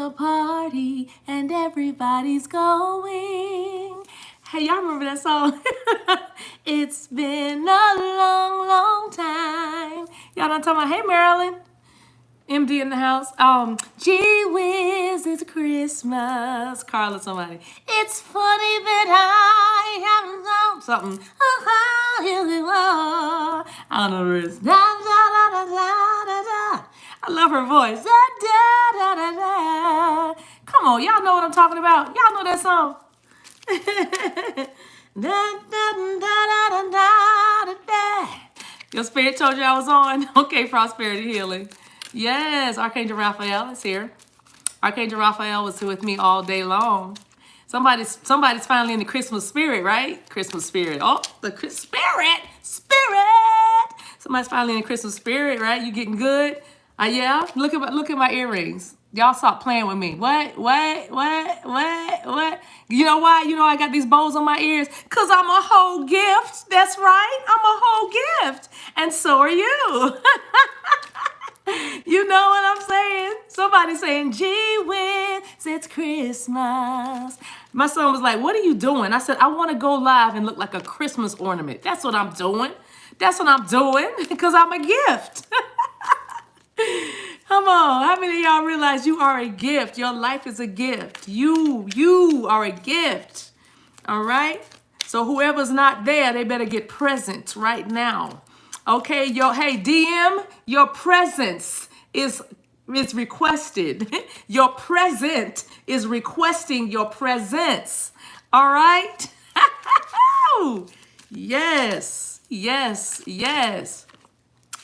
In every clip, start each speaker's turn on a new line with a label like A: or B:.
A: a party and everybody's going. Hey, y'all remember that song? It's been a long, long time. Y'all don't talk about, hey, Marilyn. MD in the house. Gee whiz, it's Christmas. Carla, somebody. It's funny that I haven't known something. Here we are. I don't know the rest. Da, da, da, da, da, da. I love her voice. Da, da, da, da, da. Come on, y'all know what I'm talking about. Y'all know that song. Da, da, da, da, da, da, da. Your spirit told you I was on. Okay, prosperity healing. Yes, Archangel Raphael is here. Archangel Raphael was with me all day long. Somebody's finally in the Christmas spirit, right? Christmas spirit. Oh, the spirit. Somebody's finally in the Christmas spirit, right? You getting good? Yeah. Look at my earrings. Y'all stop playing with me. What? You know why? You know I got these bows on my ears? Because I'm a whole gift. That's right. I'm a whole gift. And so are you. You know what I'm saying? Somebody saying, gee whiz, it's Christmas. My son was like, what are you doing? I said, I want to go live and look like a Christmas ornament. That's what I'm doing. Because I'm a gift. Come on. How many of y'all realize you are a gift? Your life is a gift. You are a gift. All right? So whoever's not there, they better get present right now. Okay, hey, DM, your presence is requested. Your present is requesting your presence. All right? Yes.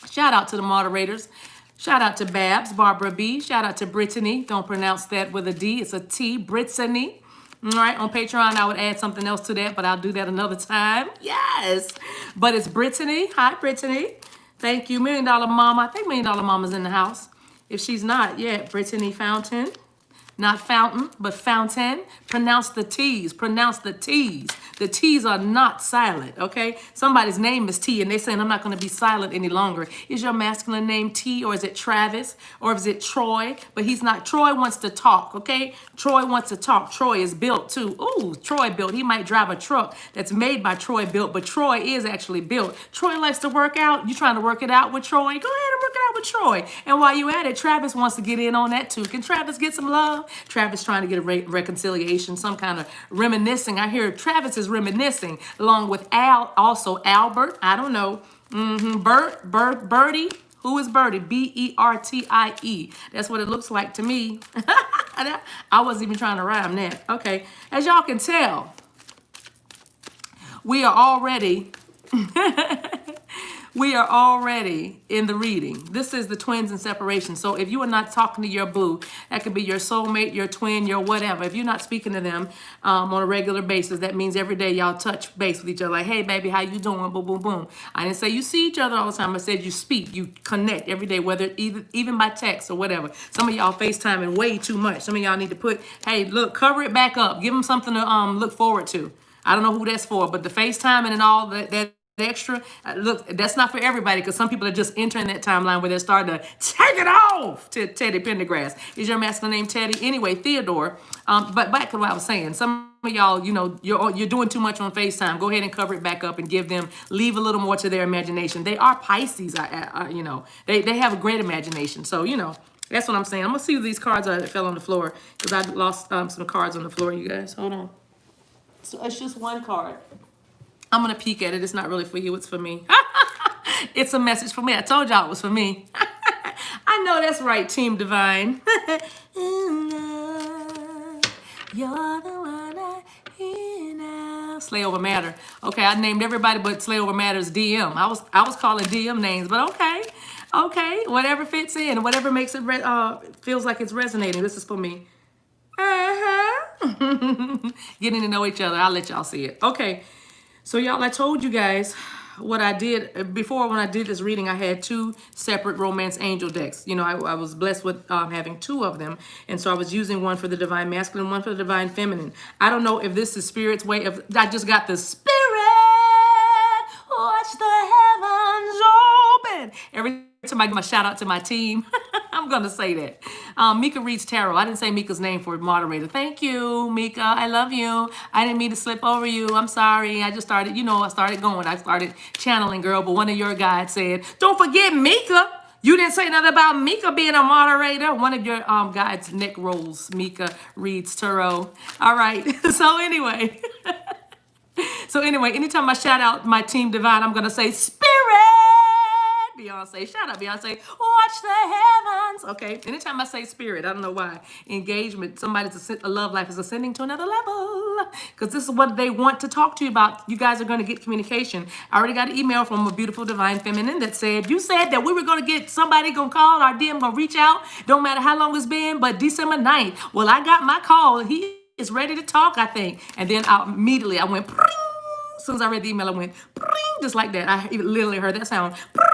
A: Shout out to the moderators. Shout out to Babs, Barbara B. Shout out to Brittany. Don't pronounce that with a D. It's a T, Brittany. All right, on Patreon, I would add something else to that, but I'll do that another time. Yes. But it's Brittany. Hi, Brittany. Thank you. $1 Million Mama. I think $1 Million Mama's in the house. If she's not yet, Brittany Fountain. Not fountain, but fountain. Pronounce the T's. Pronounce the T's. The T's are not silent, okay? Somebody's name is T, and they're saying, I'm not going to be silent any longer. Is your masculine name T, or is it Travis, or is it Troy? But he's not. Troy wants to talk, okay? Troy wants to talk. Troy is built, too. Ooh, Troy built. He might drive a truck that's made by Troy built, but Troy is actually built. Troy likes to work out. You trying to work it out with Troy? Go ahead and work it out with Troy. And while you at it, Travis wants to get in on that, too. Can Travis get some love? Travis trying to get a reconciliation, some kind of reminiscing. I hear Travis is reminiscing along with also Albert. I don't know. Birdie. Who is Birdie? Bertie. That's what it looks like to me. I wasn't even trying to rhyme that. Okay. As y'all can tell, we are already in the reading. This is the twins in separation. So if you are not talking to your boo, that could be your soulmate, your twin, your whatever. If you're not speaking to them on a regular basis, that means every day y'all touch base with each other. Like, hey, baby, how you doing? Boom, boom, boom. I didn't say you see each other all the time. I said you speak, you connect every day, whether even by text or whatever. Some of y'all FaceTiming way too much. Some of y'all need to put, hey, look, cover it back up. Give them something to look forward to. I don't know who that's for, but the FaceTiming and all that extra, look, that's not for everybody, because some people are just entering that timeline where they're starting to take it off to Teddy Pendergrass. Is your masculine name Teddy? Anyway, Theodore. But back to what I was saying, some of y'all, you know, you're doing too much on FaceTime. Go ahead and cover it back up and leave a little more to their imagination. They are Pisces, you know. They have a great imagination. So, you know, that's what I'm saying. I'm gonna see these cards that fell on the floor, because I lost some cards on the floor, you guys. Hold on. So it's just one card. I'm going to peek at it. It's not really for you. It's for me. It's a message for me. I told y'all it was for me. I know that's right, Team Divine. You're the one I hear now. Slay Over Matter. Okay, I named everybody but Slay Over Matter's DM. I was calling DM names, but okay. Okay, whatever fits in, whatever makes it feels like it's resonating. This is for me. Getting to know each other. I'll let y'all see it. Okay. So y'all, I told you guys what I did before. When I did this reading, I had 2 separate romance angel decks. You know, I was blessed with having 2 of them. And so I was using one for the divine masculine, one for the divine feminine. I don't know if this is spirit's way of, I just got the spirit, watch the heavens open. Every time I give a shout out to my team. I'm going to say that. Mika reads tarot. I didn't say Mika's name for moderator. Thank you, Mika. I love you. I didn't mean to slip over you. I'm sorry. I just started, I started going. I started channeling, girl. But one of your guys said, don't forget Mika. You didn't say nothing about Mika being a moderator. One of your guides, Nick Rolls, Mika reads tarot. All right. So anyway, anytime I shout out my team Divine, I'm going to say Spirit. Beyonce, shout out Beyonce. Watch the heavens. Okay. Anytime I say Spirit, I don't know why. Engagement, somebody's a love life is ascending to another level. Because this is what they want to talk to you about. You guys are going to get communication. I already got an email from a beautiful Divine Feminine that said, you said that we were going to get somebody going to call, our DM going to reach out. Don't matter how long it's been, but December 9th. Well, I got my call. He is ready to talk, I think. And then immediately I went, pring. As soon as I read the email, I went, pring, just like that. I literally heard that sound, pring.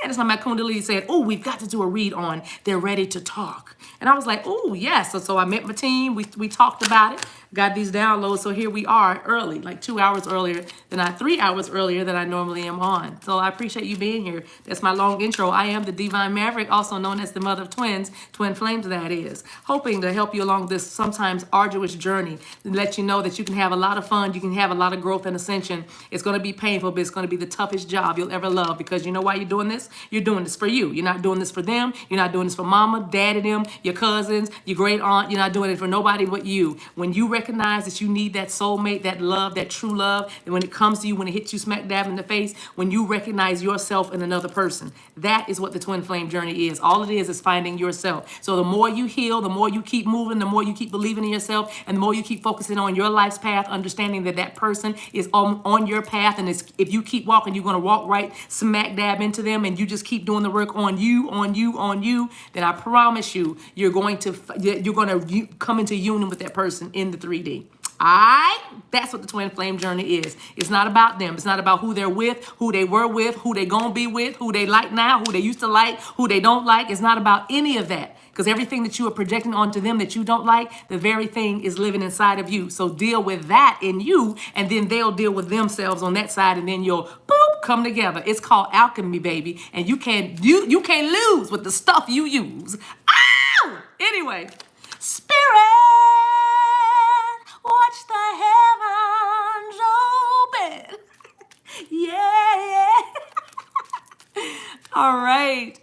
A: And it's like my Kundalini said, oh, we've got to do a read on they're ready to talk. And I was like, oh, yes. So I met my team. We talked about it, got these downloads. So here we are early, like 2 hours earlier than 3 hours earlier than I normally am on. So I appreciate you being here. That's my long intro. I am the Divine Maverick, also known as the mother of twins, twin flames that is, hoping to help you along this sometimes arduous journey and let you know that you can have a lot of fun. You can have a lot of growth and ascension. It's going to be painful, but it's going to be the toughest job you'll ever love, because you know why you're doing this? You're doing this for you. You're not doing this for them. You're not doing this for mama, daddy, them, your cousins, your great aunt. You're not doing it for nobody but you. When you recognize that you need that soulmate, that love, that true love, and when it comes to you, when it hits you smack dab in the face, when you recognize yourself in another person, that is what the twin flame journey is. All it is finding yourself. So the more you heal, the more you keep moving, the more you keep believing in yourself, and the more you keep focusing on your life's path, understanding that that person is on your path, and if you keep walking, you're going to walk right smack dab into them, and you just keep doing the work on you, then I promise you, you're going to come into union with that person in the 3D. All right? That's what the twin flame journey is. It's not about them. It's not about who they're with, who they were with, who they gonna be with, who they like now, who they used to like, who they don't like. It's not about any of that. Because everything that you are projecting onto them that you don't like, the very thing is living inside of you. So deal with that in you, and then they'll deal with themselves on that side, and then you'll boop come together. It's called alchemy, baby. And you can't lose with the stuff you use. Ow! Anyway, Spirit, watch the heavens open. Yeah. All right.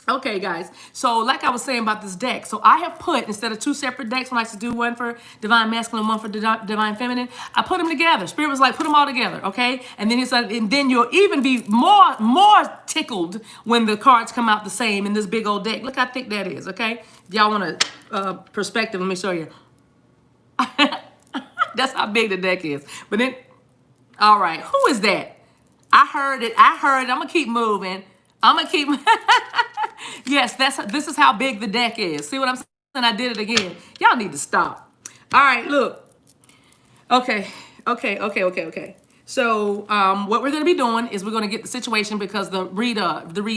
A: Okay, guys. So like I was saying about this deck, so I have put, instead of two separate decks, when I used to do one for Divine Masculine, one for Divine Feminine, I put them together. Spirit was like, put them all together, okay? And then it's like, and then you'll even be more tickled when the cards come out the same in this big old deck. Look how thick that is, okay? Y'all want a perspective? Let me show you. That's how big the deck is. But then, all right, who is that? I heard it. I'm gonna keep moving. Yes, this is how big the deck is. See what I'm saying? I did it again. Y'all need to stop. All right, look. Okay. So what we're going to be doing is we're going to get the situation, because the read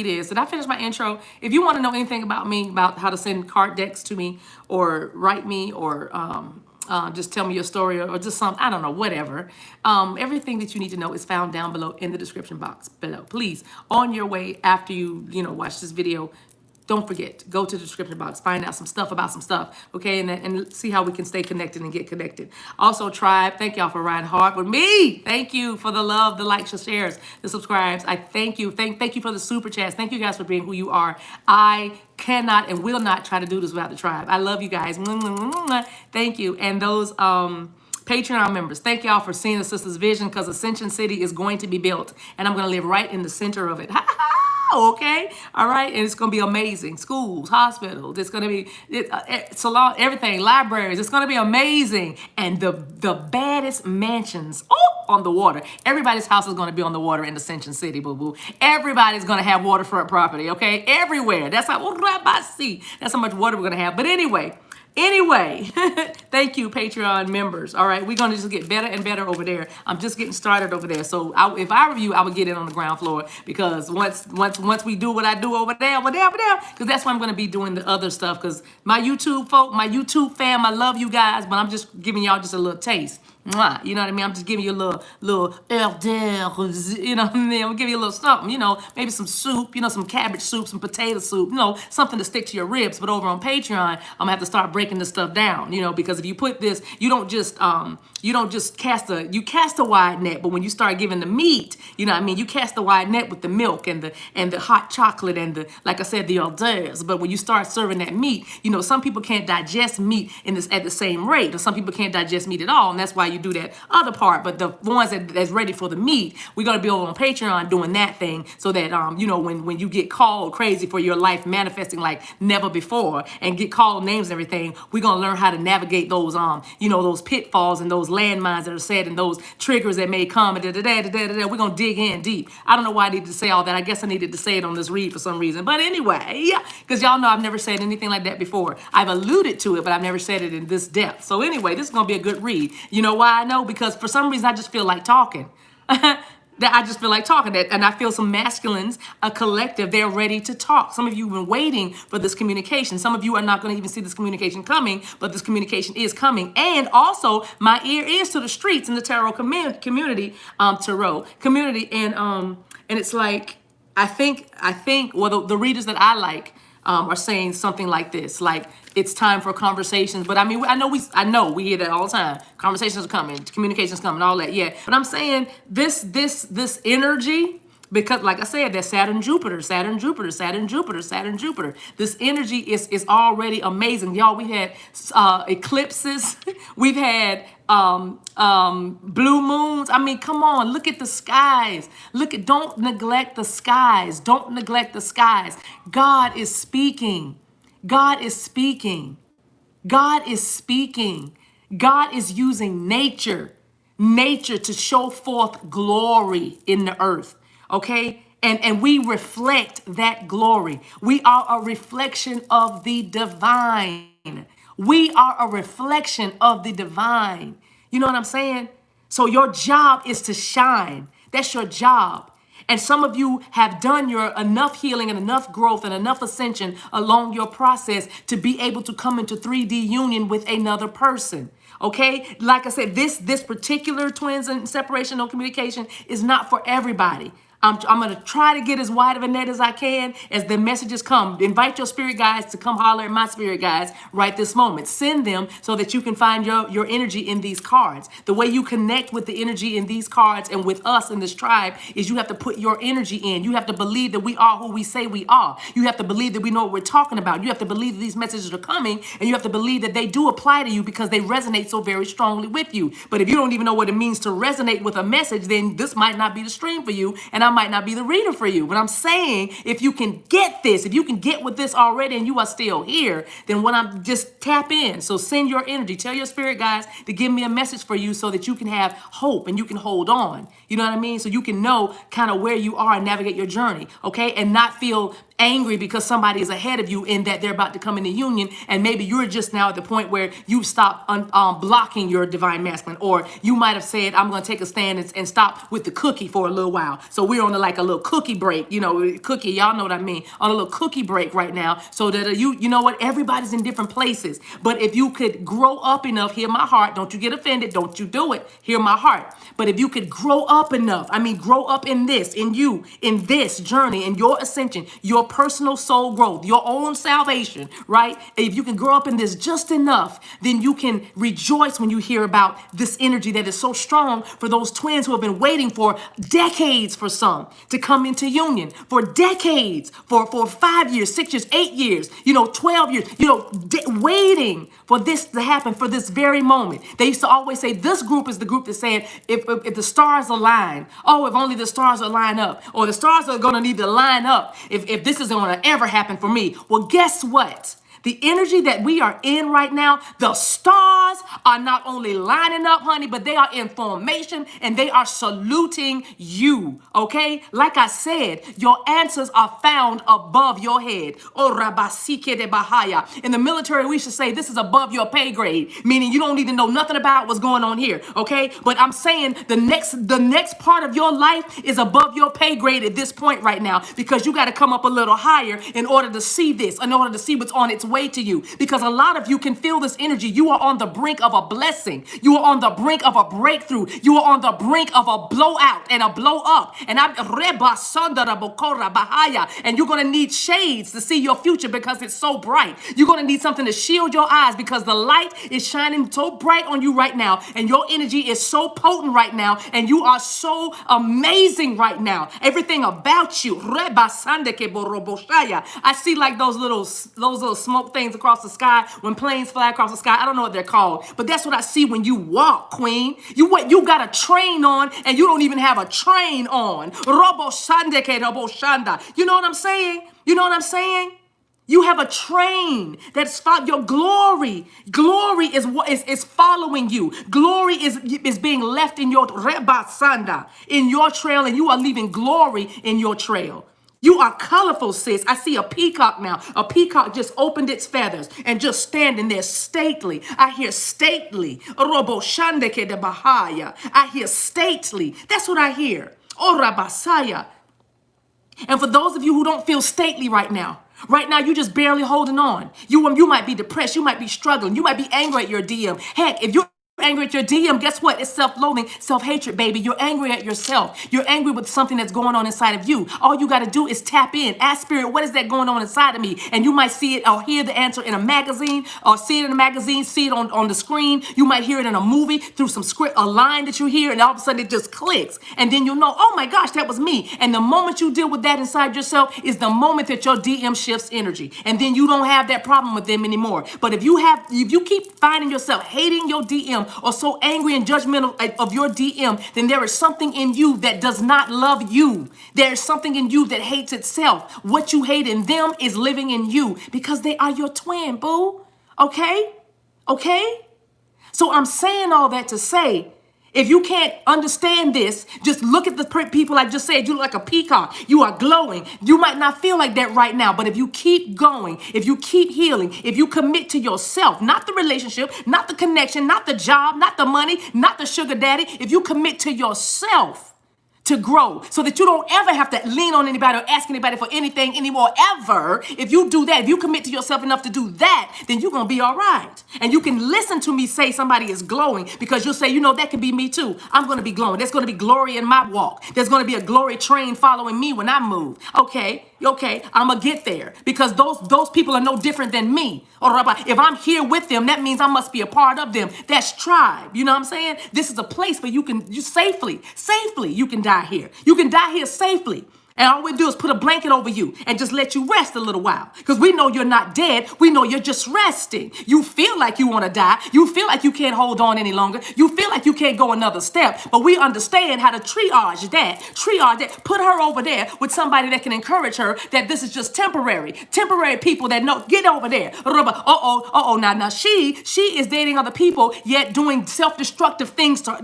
A: is, did I finish my intro? If you want to know anything about me, about how to send card decks to me, or write me, or just tell me your story, or just something, I don't know, whatever. Everything that you need to know is found down below in the description box below. Please, on your way after you watch this video, don't forget, go to the description box, find out some stuff about some stuff, okay? And see how we can stay connected and get connected. Also, Tribe, thank y'all for riding hard with me. Thank you for the love, the likes, the shares, the subscribes. I thank you. Thank you for the super chats. Thank you guys for being who you are. I cannot and will not try to do this without the tribe. I love you guys. Thank you. And those Patreon members, thank y'all for seeing the sister's vision, because Ascension City is going to be built, and I'm going to live right in the center of it. Okay, all right, and it's gonna be amazing. Schools, hospitals, it's gonna be salon, everything, libraries. It's gonna be amazing, and the baddest mansions on the water. Everybody's house is gonna be on the water in Ascension City, boo boo. Everybody's gonna have waterfront property. Okay, everywhere. That's how that's how much water we're gonna have. But anyway. Thank you, Patreon members. All right, we're gonna just get better and better over there. I'm just getting started over there. So if I were you, I would get in on the ground floor, because once we do what I do over there, because that's why I'm gonna be doing the other stuff. Because my YouTube folk, my YouTube fam, I love you guys, but I'm just giving y'all just a little taste. Mwah. You know what I mean? I'm just giving you a little hors d'oeuvres, you know what I mean? I'm giving you a little something, you know, maybe some soup, you know, some cabbage soup, some potato soup, you know, something to stick to your ribs. But over on Patreon, I'm gonna have to start breaking this stuff down, you know, because if you put this, you don't just cast a wide net, but when you start giving the meat, you know what I mean, you cast a wide net with the milk and the hot chocolate and the, like I said, the hors d'oeuvres. But when you start serving that meat, you know, some people can't digest meat at the same rate, or some people can't digest meat at all, and that's why you do that other part. But the ones that's ready for the meat, we're gonna be over on Patreon doing that thing, so that you know, when you get called crazy for your life manifesting like never before and get called names and everything, we're gonna learn how to navigate those you know, those pitfalls and those landmines that are said and those triggers that may come and we're gonna dig in deep. I don't know why I needed to say all that. I guess I needed to say it on this read for some reason. But anyway, because y'all know I've never said anything like that before. I've alluded to it, but I've never said it in this depth. So anyway, this is gonna be a good read. You know why I know? Because for some reason I just feel like talking. That I just feel like talking that, and I feel some masculines, a collective, they're ready to talk. Some of you have been waiting for this communication. Some of you are not going to even see this communication coming, but this communication is coming. And also, my ear is to the streets in the tarot community, tarot community, and it's like I think well, the readers that I like are saying something like this, like it's time for conversations. But I mean, I know we hear that all the time. Conversations are coming, communications coming, all that. Yeah, but I'm saying this energy. Because, like I said, that's Saturn, Jupiter, Saturn, Jupiter, Saturn, Jupiter, Saturn, Jupiter. This energy is already amazing, y'all. We had eclipses, we've had blue moons. I mean, come on, look at the skies. Don't neglect the skies. Don't neglect the skies. God is speaking. God is speaking. God is speaking. God is using nature to show forth glory in the earth. Okay? And we reflect that glory. We are a reflection of the divine. We are a reflection of the divine. You know what I'm saying? So your job is to shine. That's your job. And some of you have done your enough healing and enough growth and enough ascension along your process to be able to come into 3D union with another person. Okay? Like I said, this particular twins and separational communication is not for everybody. I'm going to try to get as wide of a net as I can as the messages come. Invite your spirit guides to come holler at my spirit guides right this moment. Send them so that you can find your energy in these cards. The way you connect with the energy in these cards and with us in this tribe is you have to put your energy in. You have to believe that we are who we say we are. You have to believe that we know what we're talking about. You have to believe that these messages are coming, and you have to believe that they do apply to you because they resonate so very strongly with you. But if you don't even know what it means to resonate with a message, then this might not be the stream for you, and I might not be the reader for you. But I'm saying, if you can get this, if you can get with this already and you are still here, then what I'm just tap in. So send your energy. Tell your spirit guides to give me a message for you so that you can have hope and you can hold on. You know what I mean? So you can know kind of where you are and navigate your journey, okay? And not feel angry because somebody is ahead of you in that they're about to come into union, and maybe you're just now at the point where you stop blocking your divine masculine, or you might have said, I'm going to take a stand and stop with the cookie for a little while. So we're on like a little cookie break, you know, cookie, y'all know what I mean, on a little cookie break right now, so that you know what, everybody's in different places. But if you could grow up enough, hear my heart, don't you get offended, don't you do it, hear my heart. But if you could grow up enough, I mean, grow up in this, in you, in this journey, in your ascension, your personal soul growth, your own salvation, right? If you can grow up in this just enough, then you can rejoice when you hear about this energy that is so strong for those twins who have been waiting for decades, for some to come into union, for decades, for 5 years, 6 years, 8 years, 12 years, waiting for this to happen, for this very moment. They used to always say this group is the group that said, if the stars align, oh, if only the stars will line up, or the stars are going to need to line up if this isn't going to ever happen for me. Well, guess what? The energy that we are in right now, the stars are not only lining up, honey, but they are in formation and they are saluting you, okay? Like I said, your answers are found above your head. Oh, Rabasike de Bahaya. In the military, we should say this is above your pay grade, meaning you don't need to know nothing about what's going on here, okay? But I'm saying the next part of your life is above your pay grade at this point right now, because you got to come up a little higher in order to see this, in order to see what's on its way. way to you, because a lot of you can feel this energy. You are on the brink of a blessing. You are on the brink of a breakthrough. You are on the brink of a blowout and a blow up. And and you're going to need shades to see your future because it's so bright. You're going to need something to shield your eyes because the light is shining so bright on you right now, and your energy is so potent right now, and you are so amazing right now. Everything about you. I see like those little smoke things across the sky when planes fly across the sky. I don't know what they're called, but that's what I see when you walk, Queen. You got a train on, and you don't even have a train on. You know what I'm saying? You know what I'm saying? You have a train that's your glory. Glory is what is following you. Glory is being left in your rebasanda, in your trail, and you are leaving glory in your trail. You are colorful, sis. I see a peacock now. A peacock just opened its feathers and just standing there stately. I hear stately. Robo shandeke de bahaya. I hear stately. That's what I hear. Oh, rabasaya. And for those of you who don't feel stately right now you're just barely holding on. You might be depressed. You might be struggling. You might be angry at your DM. Heck, if you're angry at your DM, guess what? It's self-loathing, self-hatred, baby. You're angry at yourself. You're angry with something that's going on inside of you. All you got to do is tap in. Ask Spirit, what is that going on inside of me? And you might see it or hear the answer in a magazine, or see it in a magazine, see it on the screen. You might hear it in a movie through some script, a line that you hear, and all of a sudden it just clicks. And then you'll know, oh my gosh, that was me. And the moment you deal with that inside yourself is the moment that your DM shifts energy. And then you don't have that problem with them anymore. But if you keep finding yourself hating your DM, or so angry and judgmental of your DM, then there is something in you that does not love you. There is something in you that hates itself. What you hate in them is living in you because they are your twin, boo. Okay? Okay? So I'm saying all that to say, if you can't understand this, just look at the people I just said. You look like a peacock. You are glowing. You might not feel like that right now, but if you keep going, if you keep healing, if you commit to yourself, not the relationship, not the connection, not the job, not the money, not the sugar daddy, if you commit to yourself to grow so that you don't ever have to lean on anybody or ask anybody for anything anymore, ever. If you do that, if you commit to yourself enough to do that, then you're going to be all right. And you can listen to me say somebody is glowing because you'll say, you know, that could be me too. I'm going to be glowing. There's going to be glory in my walk. There's going to be a glory train following me when I move. Okay, I'm going to get there because those people are no different than me. Or if I'm here with them, that means I must be a part of them. That's tribe. You know what I'm saying? This is a place where you safely, you can die here. You can die here safely. And all we do is put a blanket over you and just let you rest a little while. Because we know you're not dead. We know you're just resting. You feel like you want to die. You feel like you can't hold on any longer. You feel like you can't go another step. But we understand how to triage that. Put her over there with somebody that can encourage her that this is just temporary. Temporary people that know, get over there. Now she is dating other people, yet doing self-destructive things to,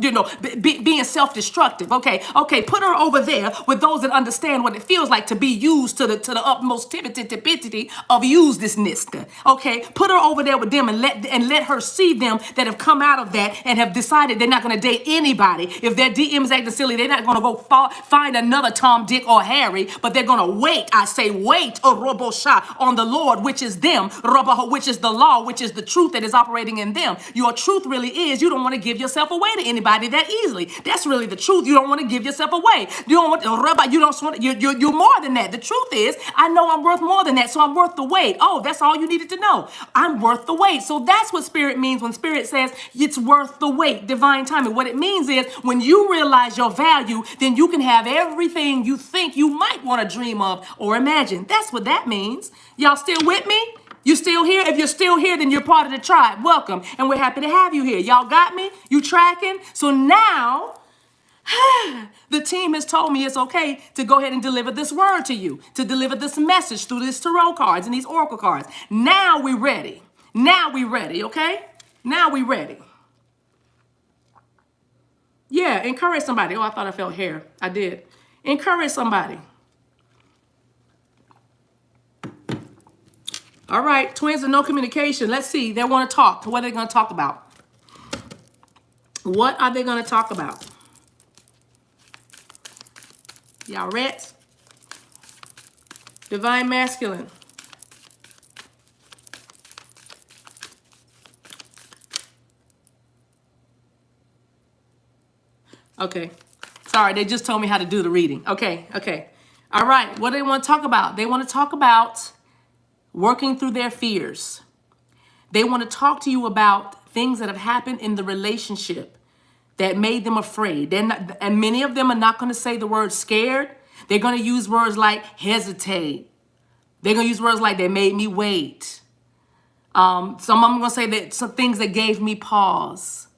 A: being self-destructive. Okay, put her over there with those that understand what it feels like to be used to the utmost tipity of uselessness. Okay, put her over there with them and let her see them that have come out of that and have decided they're not going to date anybody. If their DM is acting silly, they're not going to go find another Tom, Dick, or Harry, but they're going to wait. I say wait, on the Lord, which is them, which is the law, which is the truth that is operating in them. Your truth really is you don't want to give yourself away to anybody that easily. That's really the truth. You don't want to give yourself away. You're more than that. The truth is, I know I'm worth more than that, so I'm worth the wait. Oh, that's all you needed to know. I'm worth the wait. So that's what Spirit means when Spirit says it's worth the wait, divine timing. What it means is when you realize your value, then you can have everything you think you might want to dream of or imagine. That's what that means. Y'all still with me? You still here? If you're still here, then you're part of the tribe. Welcome. And we're happy to have you here. Y'all got me? You tracking? So now the team has told me it's okay to go ahead and deliver this word to you, to deliver this message through these tarot cards and these oracle cards. Now we're ready. Okay? Now we're ready. Yeah, encourage somebody. Oh, I thought I felt hair. I did. Encourage somebody. All right, twins and no communication. Let's see. They want to talk. What are they going to talk about? What are they going to talk about? Y'all rats. Divine masculine. Okay. Sorry, they just told me how to do the reading. Okay, okay. All right, what do they want to talk about? They want to talk about working through their fears. They want to talk to you about things that have happened in the relationship that made them afraid. They're not, and many of them are not going to say the word scared. They're going to use words like hesitate. They're going to use words like they made me wait. Some of them are going to say that some things that gave me pause.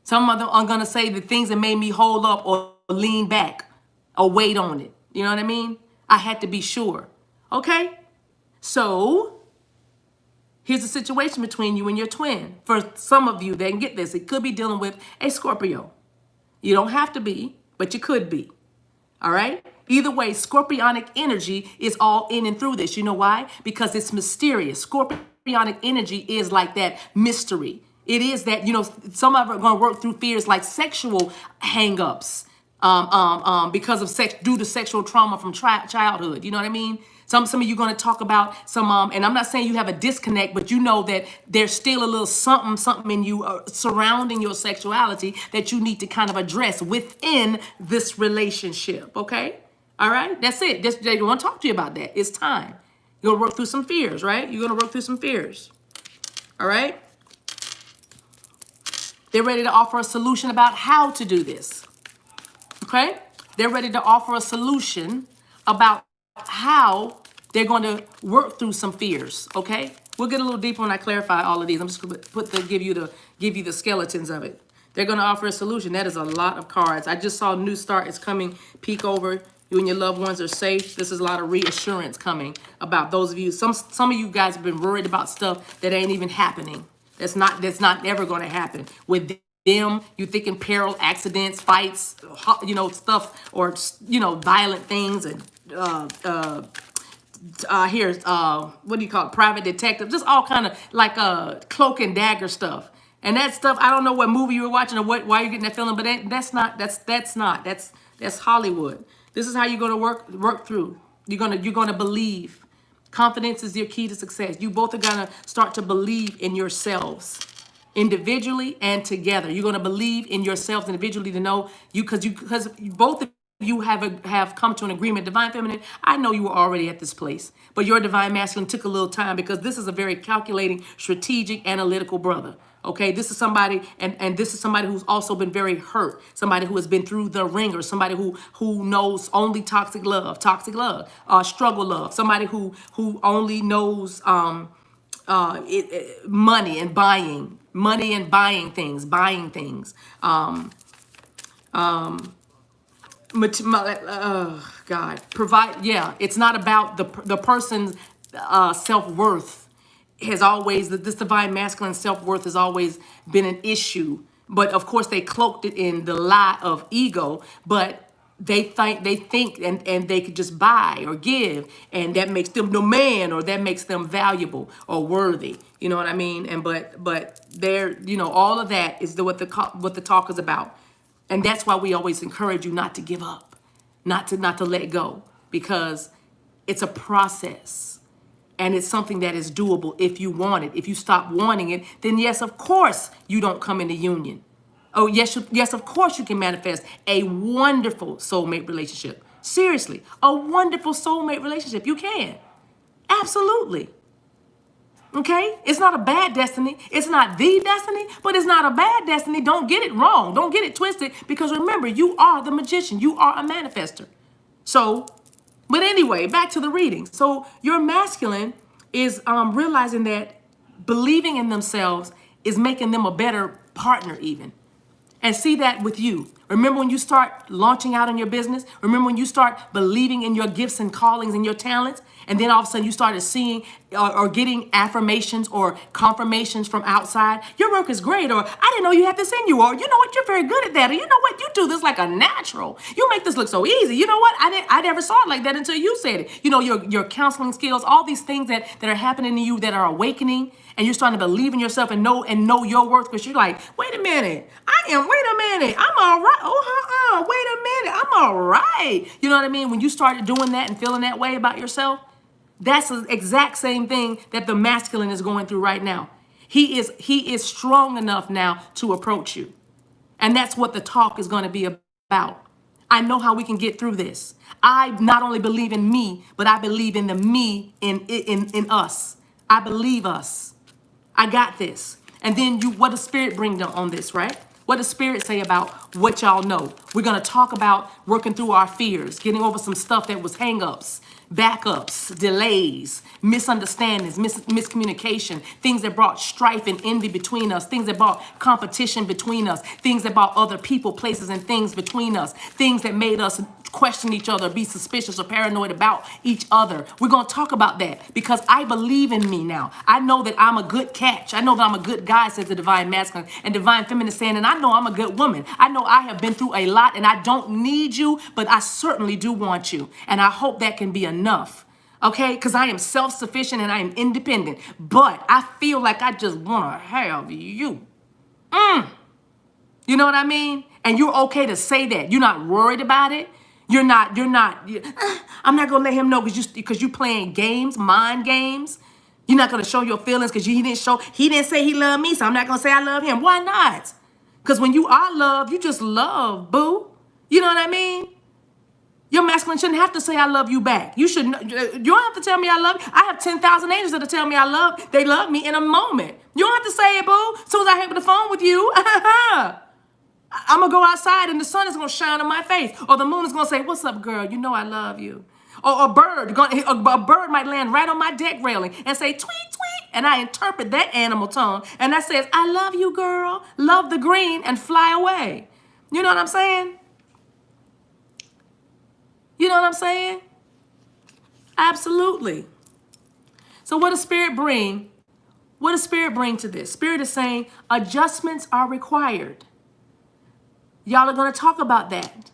A: Some of them are going to say the things that made me hold up or lean back or wait on it. You know what I mean? I had to be sure. Okay? So here's the situation between you and your twin. For some of you, they can get this. It could be dealing with a Scorpio. You don't have to be, but you could be. All right? Either way, scorpionic energy is all in and through this. You know why? Because it's mysterious. Scorpionic energy is like that mystery. It is that, some of it are going to work through fears like sexual hangups, because of sex, due to sexual trauma from childhood. You know what I mean? Some of you are going to talk about some, and I'm not saying you have a disconnect, but you know that there's still a little something in you surrounding your sexuality that you need to kind of address within this relationship. Okay? All right? That's it. They want to talk to you about that. It's time. You're going to work through some fears, right? You're going to work through some fears. All right? They're ready to offer a solution about how to do this. Okay? They're ready to offer a solution about how they're going to work through some fears. Okay? We'll get a little deeper when I clarify all of these. I'm just going to give you the skeletons of it. They're going to offer a solution. That is a lot of cards. I just saw New Start is coming. Peek over. You and your loved ones are safe. This is a lot of reassurance coming about those of you. Some of you guys have been worried about stuff that ain't even happening. That's not ever going to happen with them. You thinking peril, accidents, fights, stuff, or violent things, and here's what do you call it? Private detective, just all kind of like cloak and dagger stuff. And that stuff, I don't know what movie you were watching or why you're getting that feeling, but that's Hollywood. This is how you're going to work through. You're gonna believe. Confidence is your key to success. You both are gonna start to believe in yourselves, individually and together. You're gonna believe in yourselves individually to know because both of you have come to an agreement. Divine Feminine, I know you were already at this place, but your Divine Masculine took a little time because this is a very calculating, strategic, analytical brother. Okay, this is somebody, and this is somebody who's also been very hurt, somebody who has been through the ringer, somebody who knows only toxic love, struggle love, somebody who only knows money and buying things, God, provide. Yeah, it's not about the person's self-worth. Has always, this Divine Masculine self-worth has always been an issue. But of course they cloaked it in the lie of ego, but they think and they could just buy or give, and that makes them the man, or that makes them valuable or worthy. You know what I mean? And but they're, all of that is what the talk is about. And that's why we always encourage you not to give up, not to let go, because it's a process. And it's something that is doable if you want it. If you stop wanting it, then yes, of course, you don't come into union. Oh, yes, of course you can manifest a wonderful soulmate relationship. Seriously, a wonderful soulmate relationship. You can. Absolutely. Okay? It's not a bad destiny. It's not the destiny, but it's not a bad destiny. Don't get it wrong. Don't get it twisted, because remember, you are the magician. You are a manifester. So, but anyway, back to the reading. So your masculine is realizing that believing in themselves is making them a better partner even. And see that with you. Remember when you start launching out in your business? Remember when you start believing in your gifts and callings and your talents? And then all of a sudden you started seeing or getting affirmations or confirmations from outside. Your work is great, or I didn't know you had this in you, or you know what, you're very good at that, or you know what, you do this like a natural. You make this look so easy. You know what, I never saw it like that until you said it. Your counseling skills, all these things that are happening to you that are awakening, and you're starting to believe in yourself and know your worth, because you're like, wait a minute, I'm all right. Wait a minute, I'm all right. You know what I mean? When you started doing that and feeling that way about yourself, that's the exact same thing that the masculine is going through right now. He is strong enough now to approach you. And that's what the talk is going to be about. about. I know how we can get through this. I not only believe in me, but I believe in the me in us. I believe us. I got this. And then what does Spirit bring down on this, right? What does Spirit say about what y'all know? We're going to talk about working through our fears, getting over some stuff that was hang-ups, backups, delays, misunderstandings, miscommunication, things that brought strife and envy between us, things that brought competition between us, things that brought other people, places, and things between us, things that made us question each other, be suspicious or paranoid about each other. We're going to talk about that because I believe in me now. I know that I'm a good catch. I know that I'm a good guy, says the divine masculine, and divine feminine saying, and I know I'm a good woman. I know I have been through a lot and I don't need you, but I certainly do want you. And I hope that can be enough. Okay, because I am self-sufficient and I am independent, but I feel like I just want to have you. You know what I mean? And you're okay to say that. You're not worried about it. I'm not going to let him know because you playing games, mind games. You're not going to show your feelings because he didn't say he loved me, so I'm not going to say I love him. Why not? Because when you are loved, you just love, boo. You know what I mean? Your masculine shouldn't have to say I love you back. You don't have to tell me I love you. I have 10,000 angels that'll tell me they love me in a moment. You don't have to say it, boo. As soon as I hang up the phone with you, I'm going to go outside and the sun is going to shine on my face. Or the moon is going to say, what's up, girl? You know I love you. Or a bird might land right on my deck railing and say, tweet, tweet. And I interpret that animal tone. And that says, I love you, girl. Love the green and fly away. You know what I'm saying? You know what I'm saying? Absolutely. So what does Spirit bring? What does Spirit bring to this? Spirit is saying adjustments are required. Y'all are going to talk about that.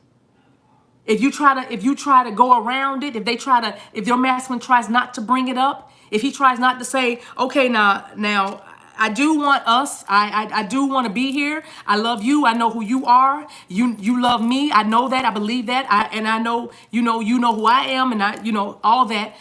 A: If you try to go around it, if your masculine tries not to bring it up, if he tries not to say, okay, now I do want us, I do want to be here. I love you. I know who you are. You love me. I know that. I believe that. I know, you know who I am, and all that.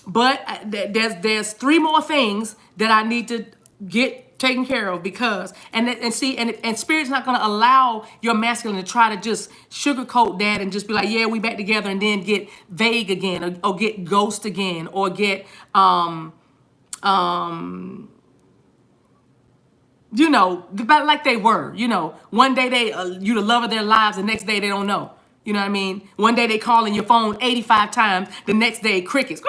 A: But there's three more things that I need to get taken care of because Spirit's not going to allow your masculine to try to just sugarcoat that and just be like, yeah, we back together, and then get vague again or get ghost again or get like they were, one day you the love of their lives, the next day they don't know. You know what I mean? One day they calling your phone 85 times, the next day crickets.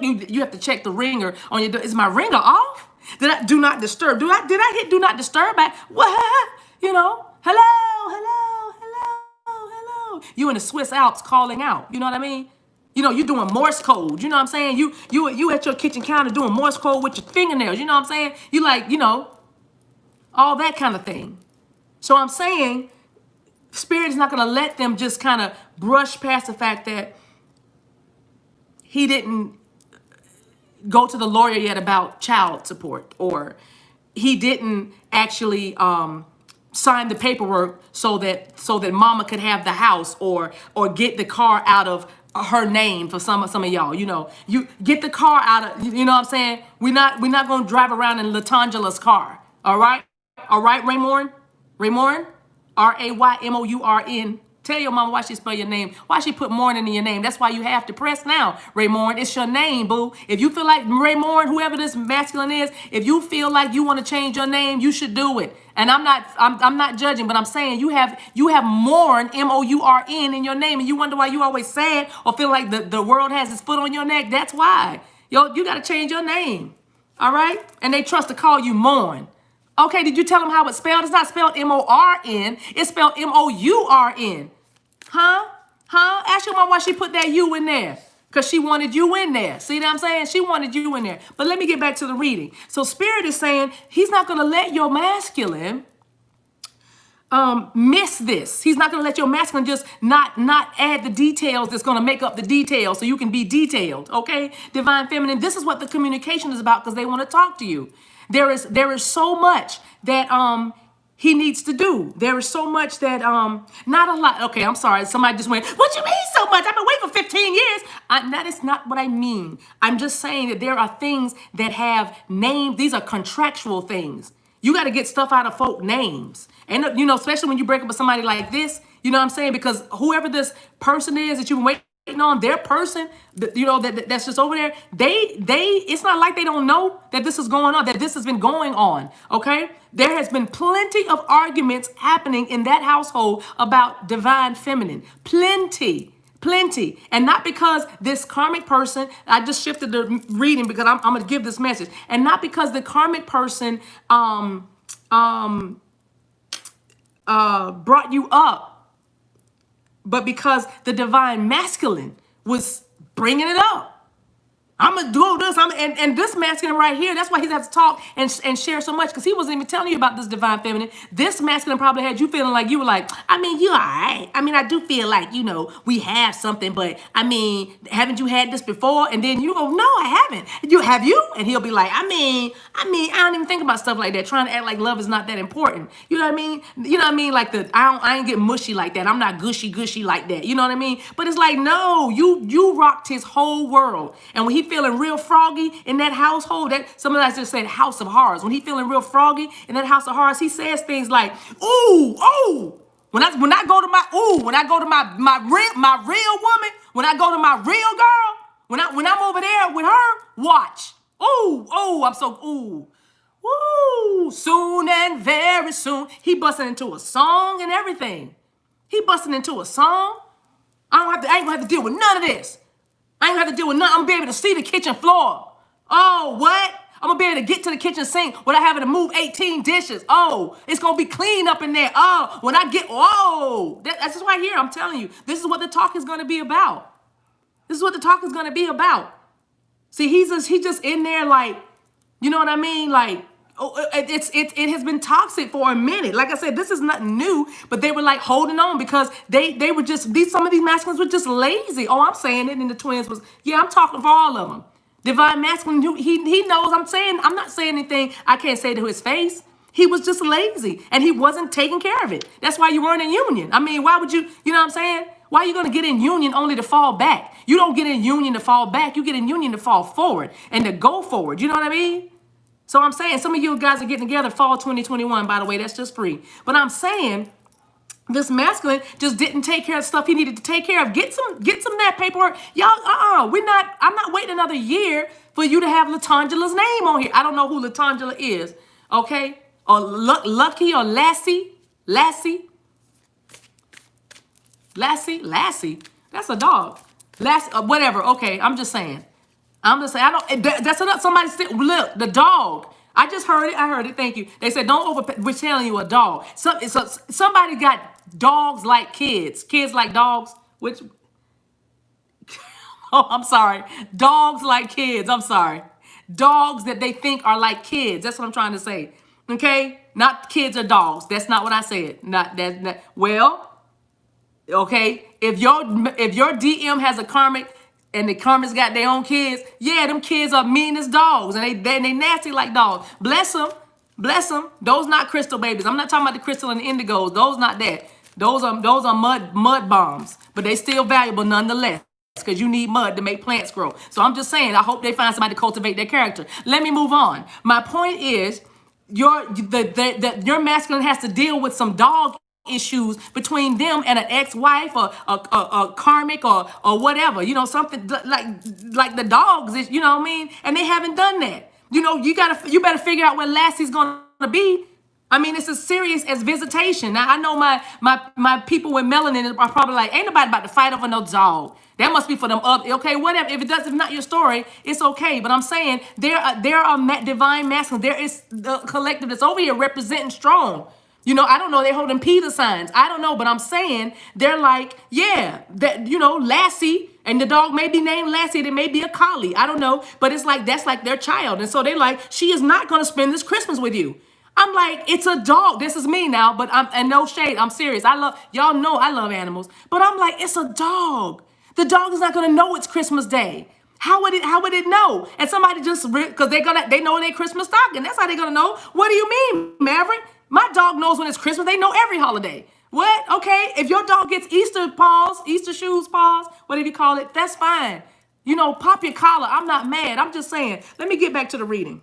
A: You have to check the ringer on your door. Is my ringer off? Did I do not disturb? Did I hit do not disturb? What? Hello. You in the Swiss Alps calling out. You know what I mean? You're doing Morse code. You know what I'm saying? You at your kitchen counter doing Morse code with your fingernails. You know what I'm saying? You like, all that kind of thing. So I'm saying Spirit is not going to let them just kind of brush past the fact that he didn't go to the lawyer yet about child support, or he didn't actually sign the paperwork so that mama could have the house or get the car out of her name for some of y'all. You get the car out of, you know what I'm saying? We're not going to drive around in Latangela's car. All right, Raymorn, Raymourn. Tell your mama why she spell your name. Why she put morning in your name. That's why you have to press now, Raymorn. It's your name, boo. If you feel like Raymorn, whoever this masculine is, if you feel like you want to change your name, you should do it. And I'm not judging, but I'm saying you have Mourn, Mourn in your name, and you wonder why you always sad or feel like the world has its foot on your neck. That's why. You got to change your name. All right? And they trust to call you Mourn. Okay, did you tell them how it's spelled? It's not spelled Morn. It's spelled Mourn. Huh? Ask your mom why she put that U in there. Because she wanted you in there. See what I'm saying? She wanted you in there. But let me get back to the reading. So Spirit is saying he's not going to let your masculine miss this. He's not going to let your masculine just not add the details that's going to make up the details so you can be detailed. Okay? Divine feminine, this is what the communication is about because they want to talk to you. There is so much that he needs to do. There is so much that not a lot. Okay, I'm sorry. Somebody just went, what you mean so much? I've been waiting for 15 years. That is not what I mean. I'm just saying that there are things that have names. These are contractual things. You got to get stuff out of folk names. And especially when you break up with somebody like this, You know what I'm saying? Because whoever this person is that you've been waiting on, their person, that's just over there, it's not like they don't know that this is going on, that this has been going on, okay? There has been plenty of arguments happening in that household about divine feminine. Plenty. And not because this karmic person, I just shifted the reading because I'm going to give this message. And not because the karmic person brought you up, but because the divine masculine was bringing it up. I'm gonna do this. And this masculine right here, that's why he has to talk and share so much, because he wasn't even telling you about this divine feminine. This masculine probably had you feeling like you were like, I mean, you all right. I mean, I do feel like, we have something, but I mean, haven't you had this before? And then you go, no, I haven't. Have you? And he'll be like, I mean, I don't even think about stuff like that, trying to act like love is not that important. You know what I mean? You know what I mean? Like I ain't get mushy like that. I'm not gushy like that. You know what I mean? But it's like, no, you rocked his whole world. And when he feeling real froggy in that household, that some of us just said house of horrors. When he feeling real froggy in that house of horrors, he says things like, ooh. When I go to my real woman, when I go to my real girl, when I'm over there with her, watch. I'm so soon and very soon. He busting into a song and everything. He busting into a song. I ain't gonna have to deal with none of this. I ain't gonna have to deal with nothing. I'm gonna be able to see the kitchen floor. Oh, what? I'm gonna be able to get to the kitchen sink without having to move 18 dishes. Oh, it's gonna be clean up in there. Oh, when I get, that's just right here. I'm telling you, this is what the talk is gonna be about. This is what the talk is gonna be about. See, he's just in there like, you know what I mean? Like, it has been toxic for a minute. Like I said, this is nothing new, but they were like holding on because they were just, some of these masculines were just lazy. Oh, I'm saying it, and the twins was, I'm talking for all of them. Divine masculine, he knows I'm not saying anything I can't say to his face. He was just lazy and he wasn't taking care of it. That's why you weren't in union. I mean, why would you know what I'm saying? Why are you going to get in union only to fall back? You don't get in union to fall back. You get in union to fall forward and to go forward. You know what I mean? So I'm saying some of you guys are getting together fall 2021, by the way, that's just free. But I'm saying this masculine just didn't take care of stuff he needed to take care of. Get some of that paperwork. Y'all, I'm not waiting another year for you to have Latangela's name on here. I don't know who Latangela is, okay? Or Lucky or Lassie. That's a dog. Lassie, whatever, okay, I'm just saying. That's enough. Somebody said, look, the dog. I just heard it. Thank you. They said, don't overpay. We're telling you a dog. Somebody got dogs like kids. Kids like dogs. I'm sorry. Dogs like kids. I'm sorry. Dogs that they think are like kids. That's what I'm trying to say. Okay? Not kids or dogs. That's not what I said. Well, okay. If your DM has a karmic, and the karmics got their own kids, them kids are mean as dogs, and they nasty like dogs. Bless them. Those not crystal babies. I'm not talking about the crystal and the indigos. Those not that. Those are mud bombs, but they still valuable nonetheless, because you need mud to make plants grow. So I'm just saying, I hope they find somebody to cultivate their character. Let me move on. My point is, your masculine has to deal with some dog issues between them and an ex-wife or a karmic or whatever, something like the dogs is, you know what I mean? And they haven't done that. You better figure out where Lassie's gonna be. I mean, it's as serious as visitation. Now I know my people with melanin are probably like, ain't nobody about to fight over no dog. That must be for them other, okay, whatever. If not your story, it's okay. But I'm saying there are divine masculine. There is the collective that's over here representing strong. I don't know, they're holding Peter signs. I don't know, but I'm saying they're like, Lassie, and the dog may be named Lassie. There may be a collie. I don't know, but it's like, that's like their child. And so they're like, she is not going to spend this Christmas with you. I'm like, it's a dog. This is me now, but and no shade. I'm serious. Y'all know I love animals, but I'm like, it's a dog. The dog is not going to know it's Christmas Day. How would it know? And somebody just, because they know their Christmas stocking. That's how they're going to know. What do you mean, Maverick? My dog knows when it's Christmas. They know every holiday. What? Okay. If your dog gets Easter paws, Easter shoes paws, whatever you call it, that's fine. Pop your collar. I'm not mad. I'm just saying. Let me get back to the reading.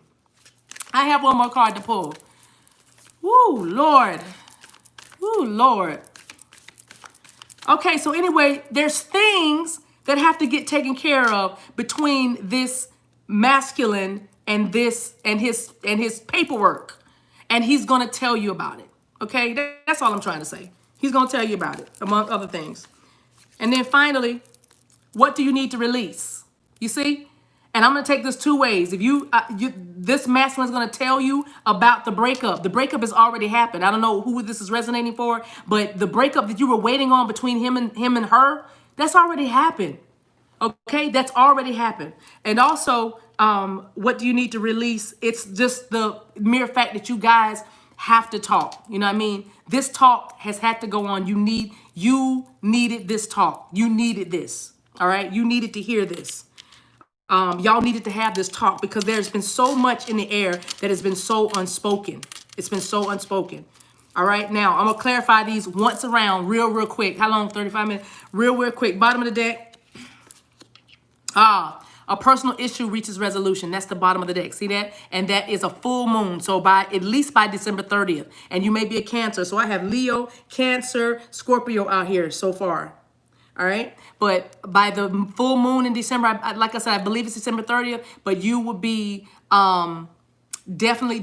A: I have one more card to pull. Woo, Lord. Woo, Lord. Okay, so anyway, there's things that have to get taken care of between this masculine and his paperwork. And he's gonna tell you about it. Okay, that's all I'm trying to say. He's gonna tell you about it, among other things. And then finally, what do you need to release? You see? And I'm going to take this two ways. If this masculine is going to tell you about the breakup. The breakup has already happened. I don't know who this is resonating for, but the breakup that you were waiting on between him and her, that's already happened. Okay, that's already happened. And also, what do you need to release? It's just the mere fact that you guys have to talk. You know what I mean? This talk has had to go on. You needed this talk. You needed this. All right, you needed to hear this. Y'all needed to have this talk because there's been so much in the air that has been so unspoken. It's been so unspoken. All right, now I'm gonna clarify these once around real quick. How long? 35 minutes. Real quick. Bottom of the deck. A personal issue reaches resolution. That's the bottom of the deck. See that? And that is a full moon. So at least by December 30th. And you may be a Cancer. So I have Leo, Cancer, Scorpio out here so far. All right. But by the full moon in December, like I said, I believe it's December 30th. But you will be definitely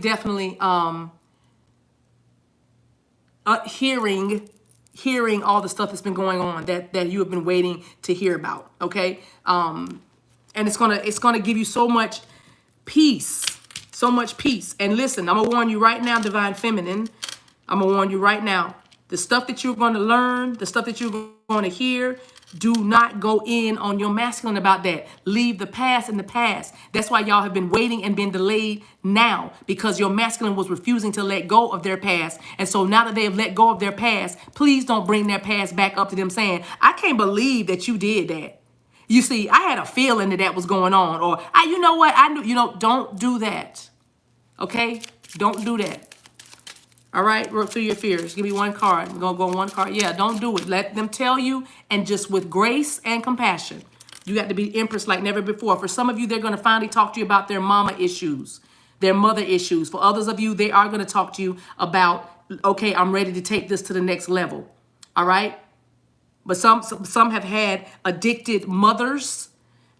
A: hearing all the stuff that's been going on that you have been waiting to hear about. Okay. And it's gonna give you so much peace, so much peace. And listen, I'm gonna warn you right now, Divine Feminine. I'm gonna warn you right now. The stuff that you're gonna learn, the stuff that you're gonna hear, do not go in on your masculine about that. Leave the past in the past. That's why y'all have been waiting and been delayed now, because your masculine was refusing to let go of their past. And so now that they have let go of their past, please don't bring their past back up to them saying, I can't believe that you did that. You see, I had a feeling that was going on. Or, you know what? I knew, don't do that. Okay? Don't do that. All right? Work through your fears. Give me one card. I'm going to go one card. Yeah, don't do it. Let them tell you, and just with grace and compassion. You got to be empress like never before. For some of you, they're going to finally talk to you about their mama issues, their mother issues. For others of you, they are going to talk to you about, okay, I'm ready to take this to the next level. All right? But some have had addicted mothers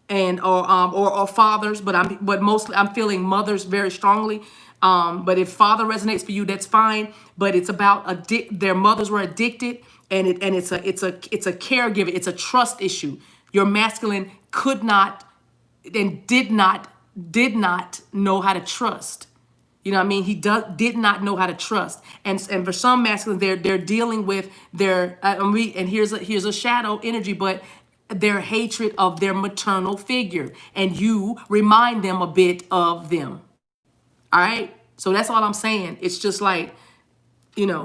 A: and or fathers, but mostly I'm feeling mothers very strongly. But if father resonates for you, that's fine. But it's about their mothers were addicted, and it's a caregiver. It's a trust issue. Your masculine could not and did not know how to trust. You know what I mean? He did not know how to trust. And for some masculines, they're dealing with their, and here's a shadow energy, but their hatred of their maternal figure. And you remind them a bit of them. All right? So that's all I'm saying. It's just like, they're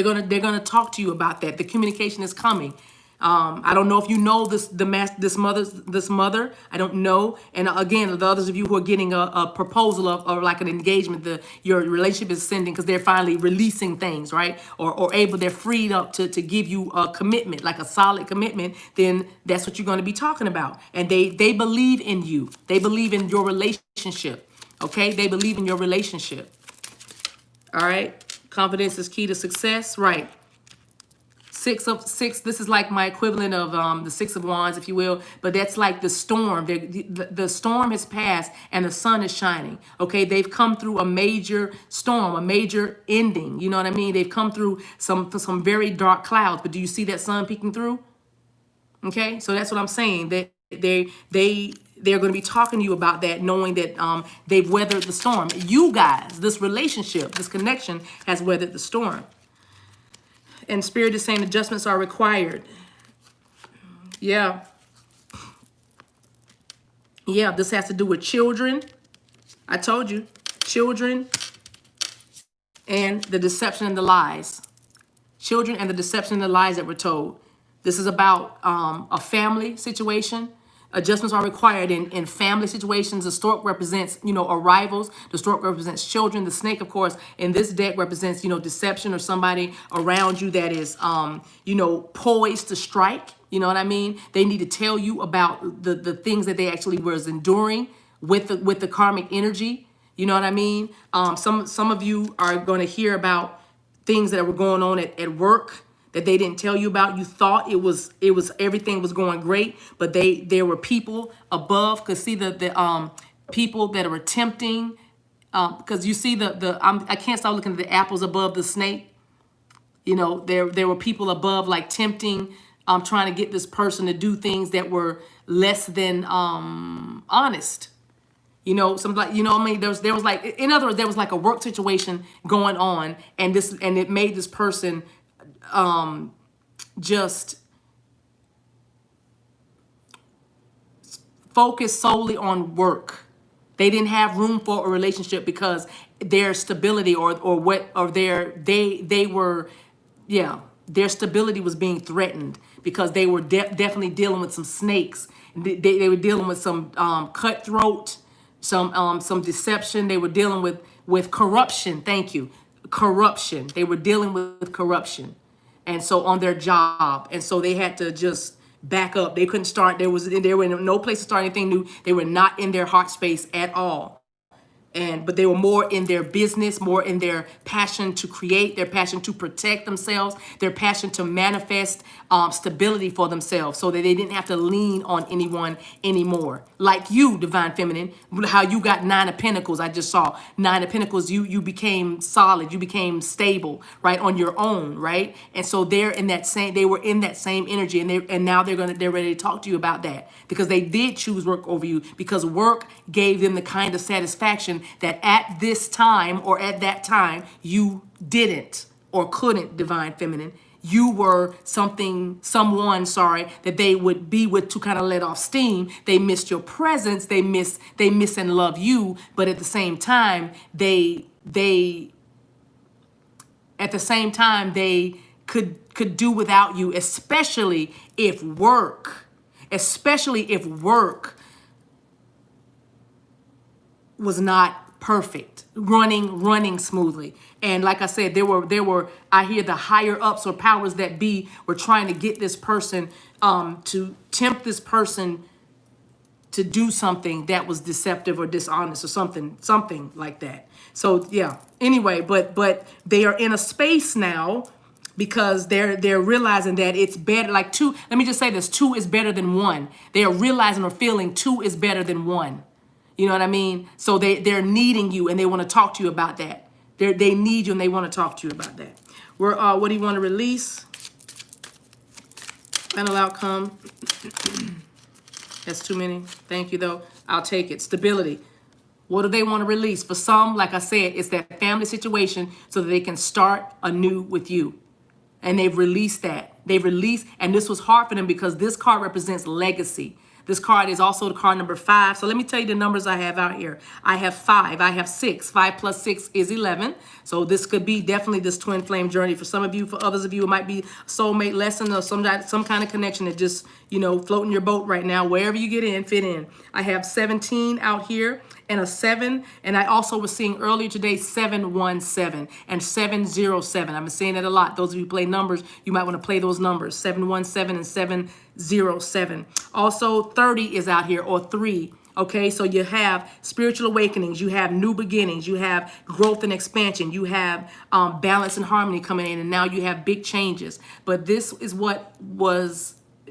A: gonna talk to you about that. The communication is coming. I don't know if you know this mother. I don't know. And again, the others of you who are getting a proposal or like an engagement, your relationship is sending because they're finally releasing things, right? They're freed up to give you a commitment, like a solid commitment. Then that's what you're going to be talking about. And they believe in you. They believe in your relationship. Okay, they believe in your relationship. All right, confidence is key to success, right? Six. This is like my equivalent of the Six of Wands, if you will. But that's like the storm. The storm has passed and the sun is shining. Okay, they've come through a major storm, a major ending. You know what I mean? They've come through some very dark clouds. But do you see that sun peeking through? Okay, so that's what I'm saying. They're going to be talking to you about that, knowing that they've weathered the storm. You guys, this relationship, this connection has weathered the storm. And Spirit is saying adjustments are required. Yeah. Yeah, this has to do with children. I told you. Children and the deception and the lies. Children and the deception and the lies that were told. This is about a family situation. Adjustments are required in family situations. The stork represents, arrivals. The stork represents children. The snake, of course, in this deck represents, deception or somebody around you that is, poised to strike. You know what I mean? They need to tell you about the things that they actually was enduring with the karmic energy. You know what I mean? Some of you are going to hear about things that were going on at work. that they didn't tell you about. You thought it was everything was going great, but there were people above. Cause see the people that are attempting, because you see I can't stop looking at the apples above the snake. You know, there were people above like tempting, trying to get this person to do things that were less than honest. You know, some like, you know what I mean? There was like, in other words, there was like a work situation going on, and it made this person just focus solely on work. They didn't have room for a relationship because their stability they were, yeah, their stability was being threatened because they were definitely dealing with some snakes. They were dealing with some cutthroat, some deception. They were dealing with corruption. Thank you, corruption. They were dealing with corruption, and so on their job, and so they had to just back up. They couldn't start. They were in no place to start anything new. They were not in their heart space at all. But they were more in their business, more in their passion to create, their passion to protect themselves, their passion to manifest stability for themselves, so that they didn't have to lean on anyone anymore. Like you, Divine Feminine, how you got 9 of Pentacles. I just saw 9 of Pentacles. You became solid, you became stable, right, on your own, right? And so they were in that same energy, and now they're ready to talk to you about that, because they did choose work over you, because work gave them the kind of satisfaction that at this time or at that time you didn't or couldn't. Divine Feminine, you were someone, that they would be with to kind of let off steam. They missed your presence, they miss and love you, but at the same time they could do without you, especially if work was not perfect, running smoothly. And like I said, there were I hear the higher ups or powers that be were trying to get this person, to tempt this person to do something that was deceptive or dishonest or something like that. So yeah, anyway, but they are in a space now because they're realizing that it's better. Like 2, let me just say this, 2 is better than 1. They are realizing or feeling 2 is better than 1. You know what I mean? So they're needing you, and they want to talk to you about that. They need you, and they want to talk to you about that. What do you want to release? Final outcome. That's too many. Thank you, though. I'll take it. Stability. What do they want to release? For some, like I said, it's that family situation so that they can start anew with you. And they've released that. And this was hard for them because this card represents legacy. This card is also the card number 5. So let me tell you the numbers I have out here. I have 5. I have 6. 5 plus 6 is 11. So this could be definitely this twin flame journey. For some of you, for others of you, it might be a soulmate lesson or some kind of connection that just, floating your boat right now. Wherever you get in, fit in. I have 17 out here and a 7. And I also was seeing earlier today 717 and 707. I've been saying that a lot. Those of you who play numbers, you might want to play those numbers. 717 and 707. Also 30 is out here, or 3. Okay, so you have spiritual awakenings, you have new beginnings, you have growth and expansion, you have balance and harmony coming in, and now you have big changes. But this is what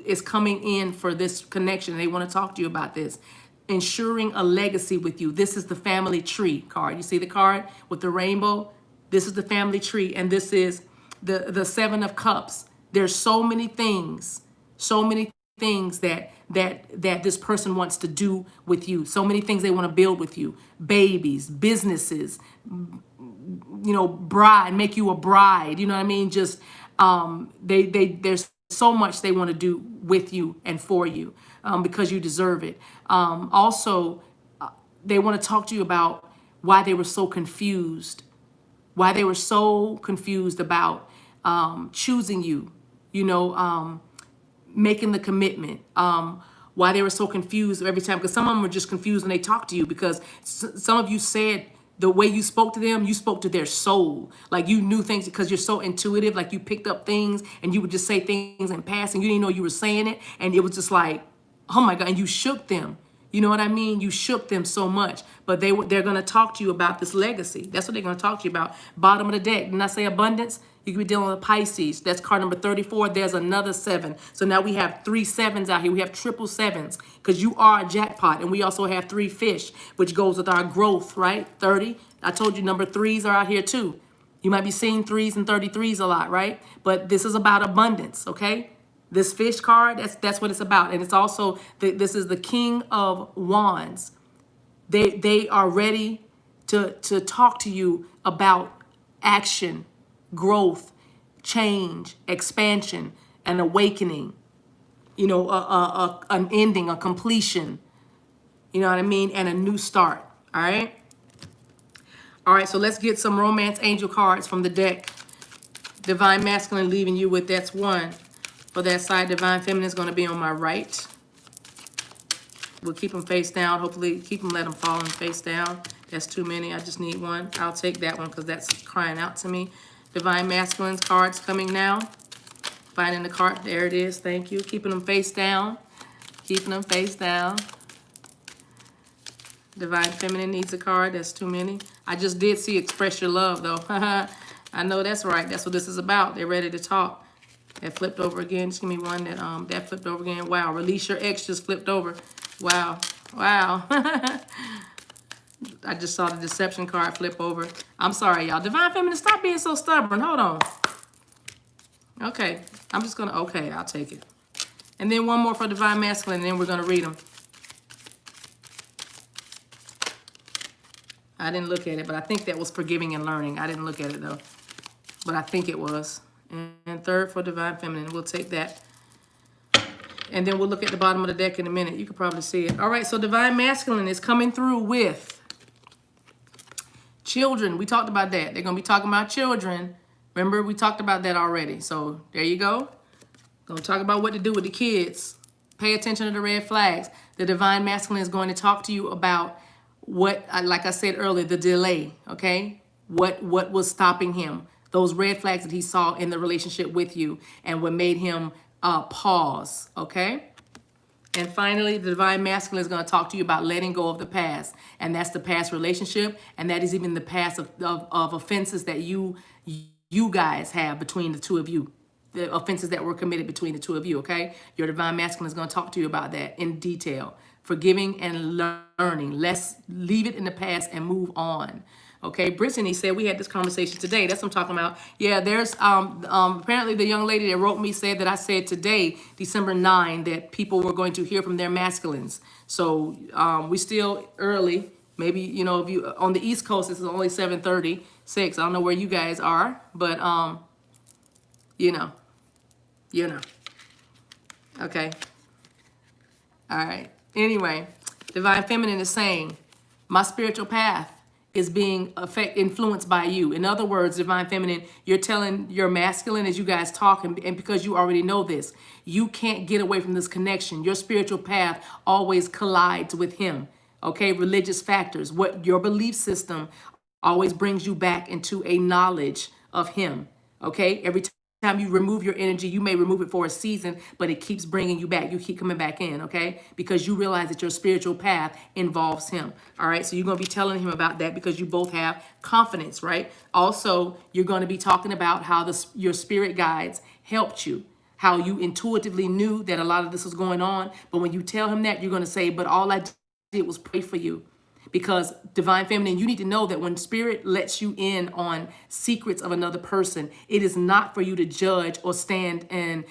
A: is coming in for this connection. They want to talk to you about this. Ensuring a legacy with you. This is the family tree card. You see the card with the rainbow? This is the family tree, and this is the 7 of Cups. There's so many things that this person wants to do with you. So many things they want to build with you. Babies, businesses, bride, make you a bride. You know what I mean? Just there's so much they want to do with you and for you, because you deserve it. Also, they want to talk to you about why they were so confused, about choosing you, making the commitment, why they were so confused every time, because some of them were just confused when they talked to you, because some of you said the way you spoke to them, you spoke to their soul. Like you knew things because you're so intuitive, like you picked up things and you would just say things in passing. You didn't know you were saying it, and it was just like, oh my God, and you shook them. You know what I mean? You shook them so much, but they're going to talk to you about this legacy. That's what they're going to talk to you about. Bottom of the deck. Didn't I say abundance? You could be dealing with Pisces. That's card number 34. There's another 7. So now we have 3 sevens out here. We have triple sevens because you are a jackpot. And we also have 3 fish, which goes with our growth, right? 30. I told you number 3s are out here too. You might be seeing 3s and 33s a lot, right? But this is about abundance, okay? This fish card, that's what it's about. And it's also, this is the King of Wands. They are ready to talk to you about action, growth, change, expansion, an awakening, you know, an ending, a completion, you know what I mean, and a new start, all right? All right, so let's get some romance angel cards from the deck. Divine Masculine leaving you with, that's 1. For that side, Divine Feminine is going to be on my right. We'll keep them face down. Hopefully, let them fall and face down. That's too many. I just need 1. I'll take that one because that's crying out to me. Divine Masculine's cards coming now. Finding the card. There it is. Thank you. Keeping them face down. Keeping them face down. Divine Feminine needs a card. That's too many. I just did see Express Your Love, though. I know that's right. That's what this is about. They're ready to talk. That flipped over again. Just give me one that flipped over again. Wow. Release Your Ex just flipped over. Wow. Wow. I just saw the Deception card flip over. I'm sorry, y'all. Divine Feminine, stop being so stubborn. Hold on. Okay. I'm just going to, okay, I'll take it. And then one more for Divine Masculine, and then we're going to read them. I didn't look at it, but I think that was Forgiving and Learning. I didn't look at it, though. But I think it was. And third for Divine Feminine. We'll take that. And then we'll look at the bottom of the deck in a minute. You can probably see it. All right, so Divine Masculine is coming through with children. We talked about that. They're going to be talking about children. Remember, we talked about that already. So there you go. Going to talk about what to do with the kids. Pay attention to the red flags. The Divine Masculine is going to talk to you about what, like I said earlier, the delay, okay? What was stopping him. Those red flags that he saw in the relationship with you and what made him pause, okay? And finally, the Divine Masculine is going to talk to you about letting go of the past. And that's the past relationship. And that is even the past of offenses that you guys have between the two of you. The offenses that were committed between the two of you, okay? Your Divine Masculine is going to talk to you about that in detail. Forgiving and learning. Let's leave it in the past and move on. Okay, Brittany said we had this conversation today. That's what I'm talking about. Yeah, there's apparently the young lady that wrote me said that I said today, December 9, that people were going to hear from their masculines. So we still early. Maybe, you know, if you on the East Coast, it's only 7:36. I don't know where you guys are, but you know. Okay. All right. Anyway, Divine Feminine is saying, my spiritual path is being influenced by you. In other words, Divine Feminine, you're telling your masculine as you guys talk, and because you already know this, you can't get away from this connection. Your spiritual path always collides with him. Okay, religious factors, what your belief system always brings you back into a knowledge of him. Okay, every time you remove your energy, you may remove it for a season, but it keeps bringing you back. You keep coming back in, okay? Because you realize that your spiritual path involves him, all right? So you're going to be telling him about that because you both have confidence, right? Also, you're going to be talking about how your spirit guides helped you, how you intuitively knew that a lot of this was going on. But when you tell him that, you're going to say, but all I did was pray for you. Because Divine Feminine, you need to know that when Spirit lets you in on secrets of another person, it is not for you to judge or stand in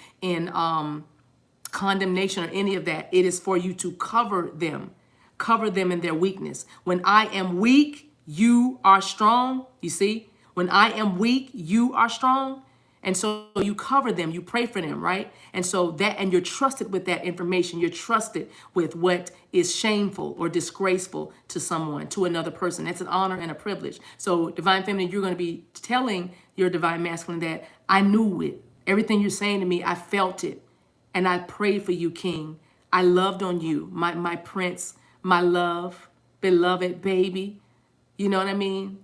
A: condemnation or any of that. It is for you to cover them in their weakness. When I am weak, you are strong. You see, when I am weak, you are strong. And so you cover them, you pray for them, right? And so and you're trusted with that information. You're trusted with what is shameful or disgraceful to someone, to another person. That's an honor and a privilege. So Divine Feminine, you're going to be telling your Divine Masculine that I knew it. Everything you're saying to me, I felt it. And I prayed for you, King. I loved on you, my prince, my love, beloved baby. You know what I mean?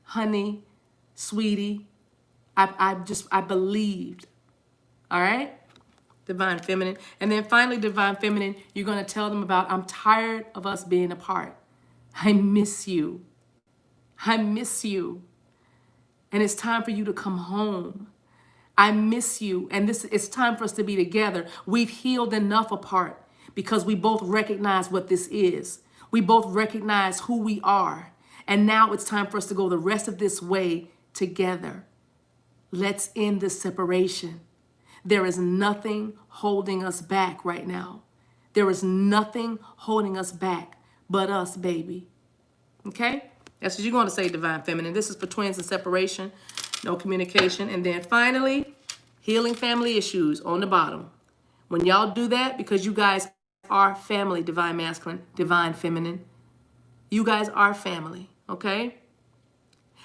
A: Honey, sweetie. I believed. All right? Divine Feminine. And then finally, Divine Feminine, you're going to tell them about, I'm tired of us being apart. I miss you. I miss you. And it's time for you to come home. I miss you. And it's time for us to be together. We've healed enough apart because we both recognize what this is. We both recognize who we are. And now it's time for us to go the rest of this way together. Let's end this separation. There is nothing holding us back right now. There is nothing holding us back but us, baby. Okay? That's what you're going to say, Divine Feminine. This is for twins and separation, no communication. And then finally, healing family issues on the bottom. When y'all do that, because you guys are family, Divine Masculine, Divine Feminine, you guys are family, okay?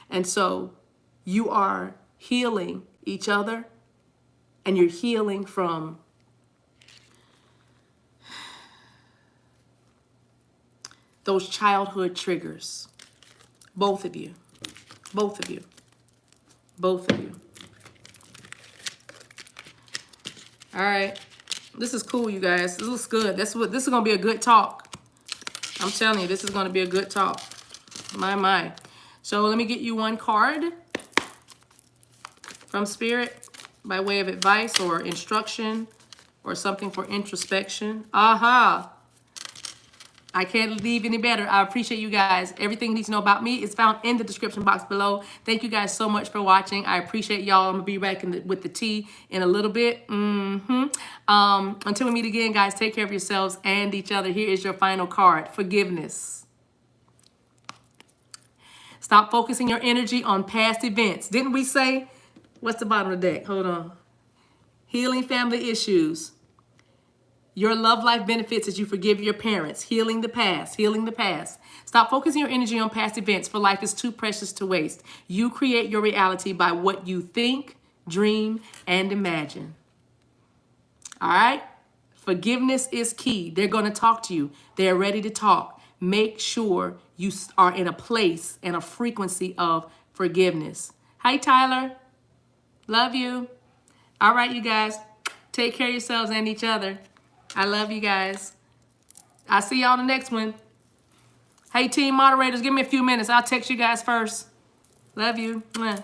A: And so you are healing each other, and you're healing from those childhood triggers. Both of you. Both of you. Both of you. All right. This is cool, you guys. This looks good. This is going to be a good talk. I'm telling you, this is going to be a good talk. My. So let me get you one card from Spirit by way of advice or instruction or something for introspection. Aha. I can't leave any better. I appreciate you guys. Everything you need to know about me is found in the description box below. Thank you guys so much for watching. I appreciate y'all. I'm going to be back with the tea in a little bit. Until we meet again, guys, take care of yourselves and each other. Here is your final card, forgiveness. Stop focusing your energy on past events. Didn't we say, what's the bottom of the deck? Hold on. Healing family issues. Your love life benefits as you forgive your parents. Healing the past. Healing the past. Stop focusing your energy on past events, for life is too precious to waste. You create your reality by what you think, dream, and imagine. All right? Forgiveness is key. They're going to talk to you. They're ready to talk. Make sure you are in a place and a frequency of forgiveness. Hi, Tyler. Love you. All right, you guys. Take care of yourselves and each other. I love you guys. I'll see y'all in the next one. Hey, team moderators, give me a few minutes. I'll text you guys first. Love you. Mwah.